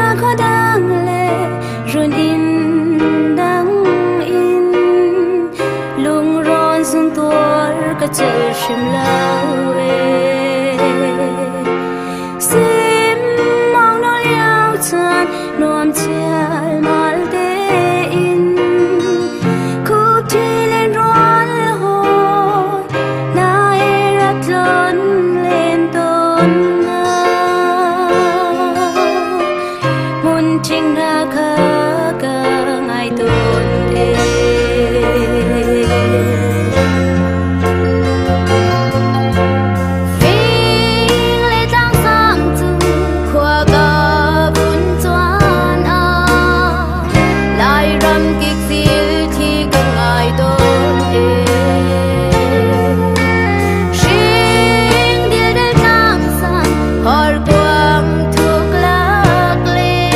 ra có đang lệ rồi in đang in lung ron dung tua cả trời chim lao sim mong nó liao chan nuam chial mal te in khúc chi lên roan hồi na ra trơn lên tôn chinh ra khá cả ngày tuần thế phim lệ trang sang tu khoa cả vun choan lại râm kịch xìl thì gần ngày tuần thế sinh địa để trang sang hỏi quang thuộc lạc lệ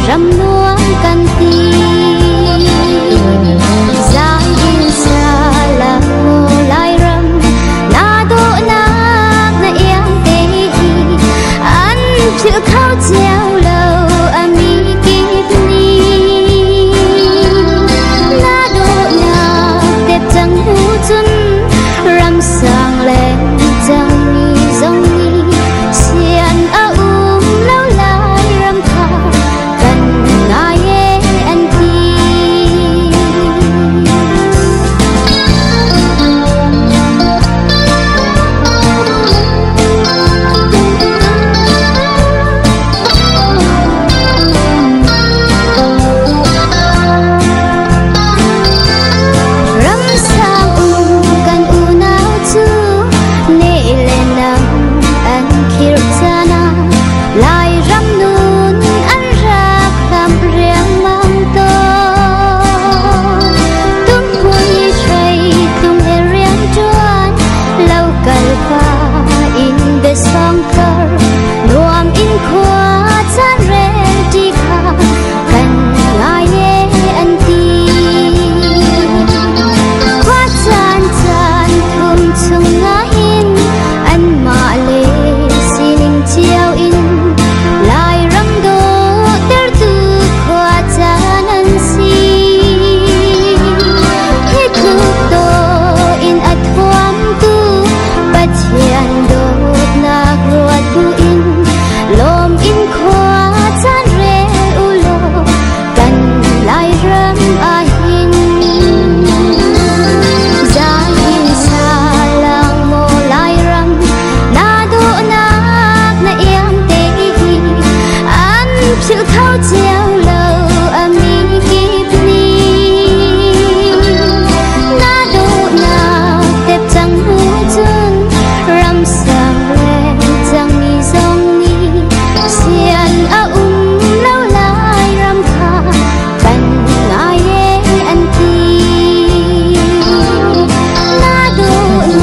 râm nuông căn ti giá in xa là ngô lai râm na độ nạc na yang tê ăn chữ khao treo lâu ami kịp ni na độ nạc đẹp chẳng hú chân râm sang lên chẳng ni dòng ni xiên áo lâu lai râm thà cần ai anh thi râm sang kan unau chu ne lên nang an kirtana lai râm nun an rak lam riang mang to tum hui trai tum he riang chuan lâu kal pa in the song kar nuam in khua chan re ti kha kan ngai an ti khua chan chan thum chung nga in an ma le sining chiao in lai râm do ter tu khua chan an si he tu to in at huam tu bat hian do na ruat tu in lom in khua chan re u lo kan lai râm a hin giá in xa lang mô lai râm na độ nạc na yam tê hi an chữ khao treo lâu ami kịp ni na độ nạc đẹp chẳng hú chân râm sang lên chẳng ni dòng ni xiên a lâu lai râm thà cần ai anh thi na độ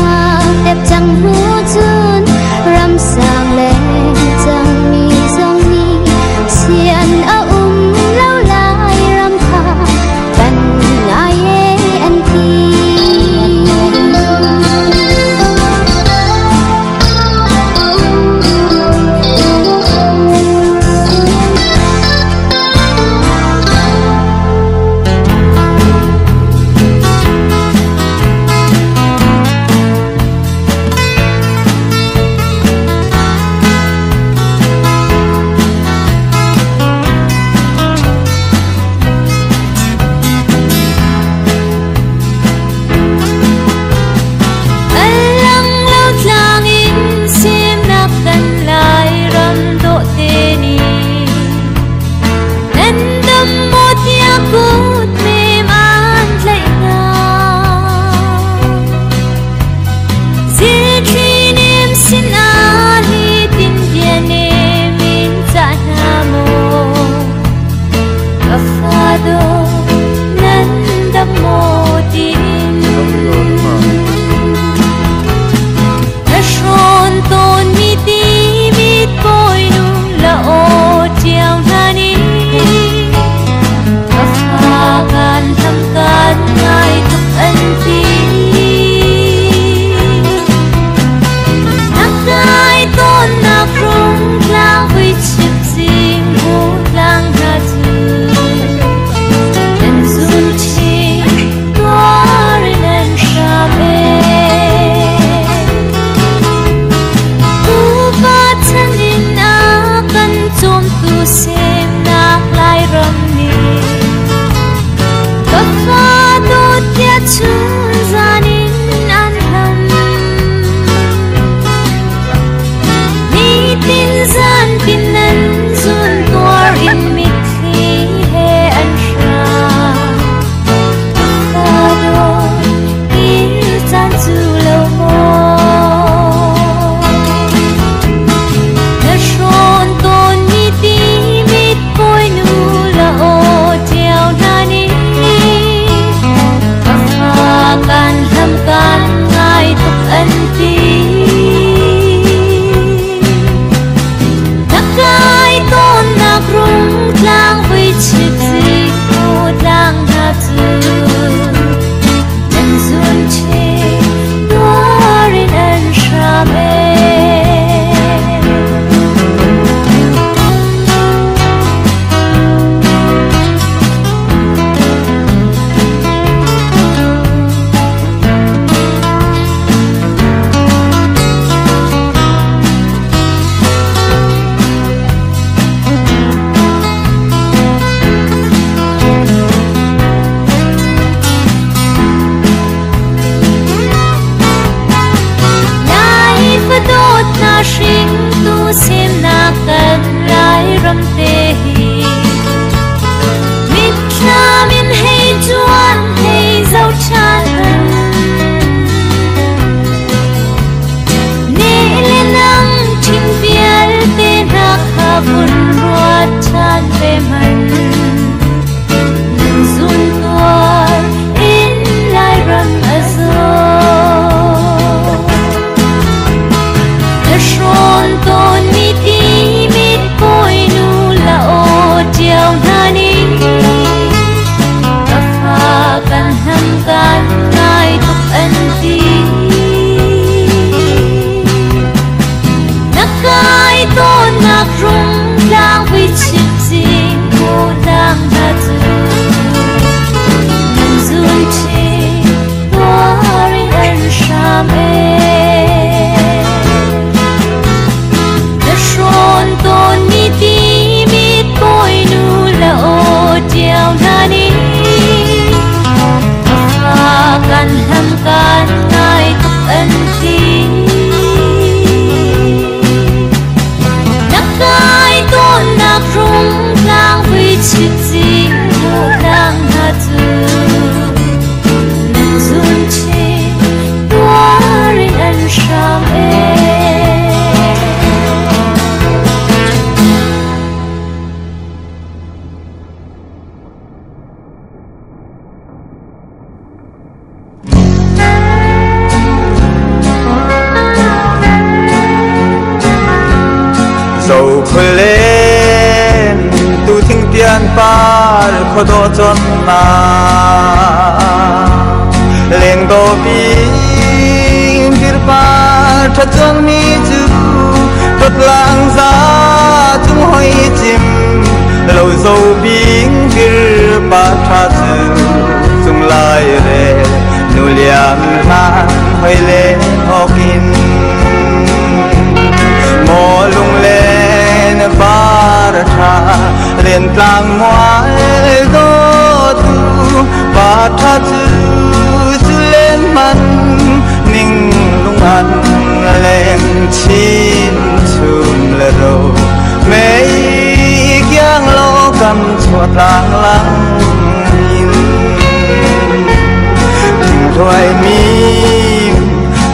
nạc đẹp chẳng hú chân râm sang lên chẳng ni dòng ni xiên a lâu lai râm thà cần ai anh thi Alang lâu tlang in sim nak kan lai râm độ tê ni nan đâm một ya cút mềm an lại nga zir truy niềm xin a hi tin bien em in cha na mo ka pha do nan đâm một tin na shon ton mi ti mit poi nu la o chiang na ni ka pha kan tham kan ngai tuk an ti nak kai ton nak rung lang hui chip sing u lang na tu nan zum chi torin an sham Tanin a kan chom tu sem nak lai ram ni ka fa do tia chun zanin an ham ni tin zan tin nan zun tor in mit khi he an sha ka fa do in zan zu lo mo shon ton mi ti mit poi nu la o tiao na ni ka fa par kho do chon na leng do pi bir par tha chong mi chu tot lang za chung hoi chim lo zo bing bir pa tha chu chung lai re nu liam na hoi le hokin mo lung lên par tha lên tlang moai do tu pa tha chu chu lên man ning lung an lên chin chum le ro mei kyang lo kam chuat lang lang in thoi mi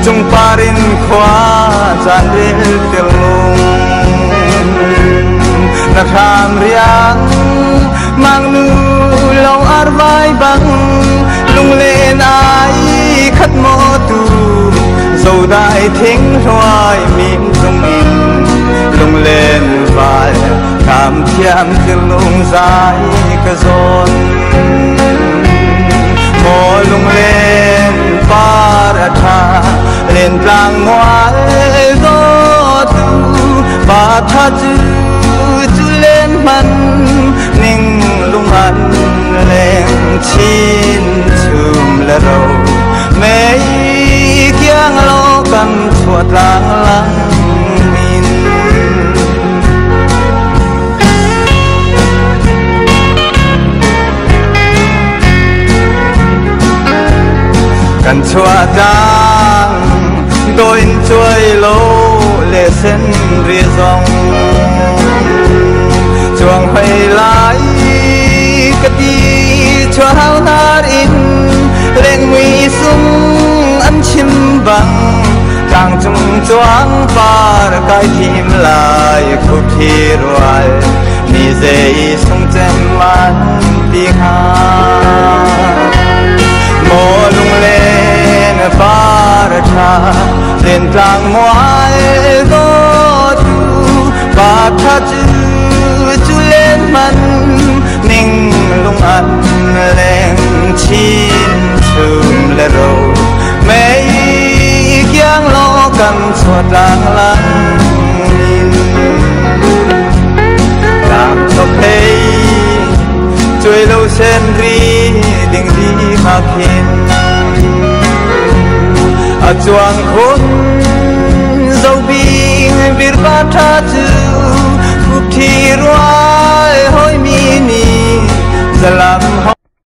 chung parin khwa chan rel tel lung na tham riang mang nu long ar vai bang lung lên ai khát mô tu dầu đại thính hoài mỉm trong in lung lên vai cảm thiam tel lung dài cái giòn mô lung lên par tha lên lang ngoại gió tu và tha chữ chữ lên man ning lung an lên chin chum la ro mấy kiang lo cầm chuột lang lang min cần chua đang đôi chuối lô lệ sen rìa dòng chuông hay lái cái đi cho hao hát in lên nguy sung ăn chim bằng càng chung choáng pha cái tim lại khúc thi rồi ni dây sung chen man đi ha mô lung lên par tha lên tlang moai do tu pa tha chu lên man ning lung an lên chin chum le ro mei kyang lo kam chuat lang lang làm cho thấy chơi lâu sen ri đình đi mà khin chuang khôn dâu bi bir ba tha chu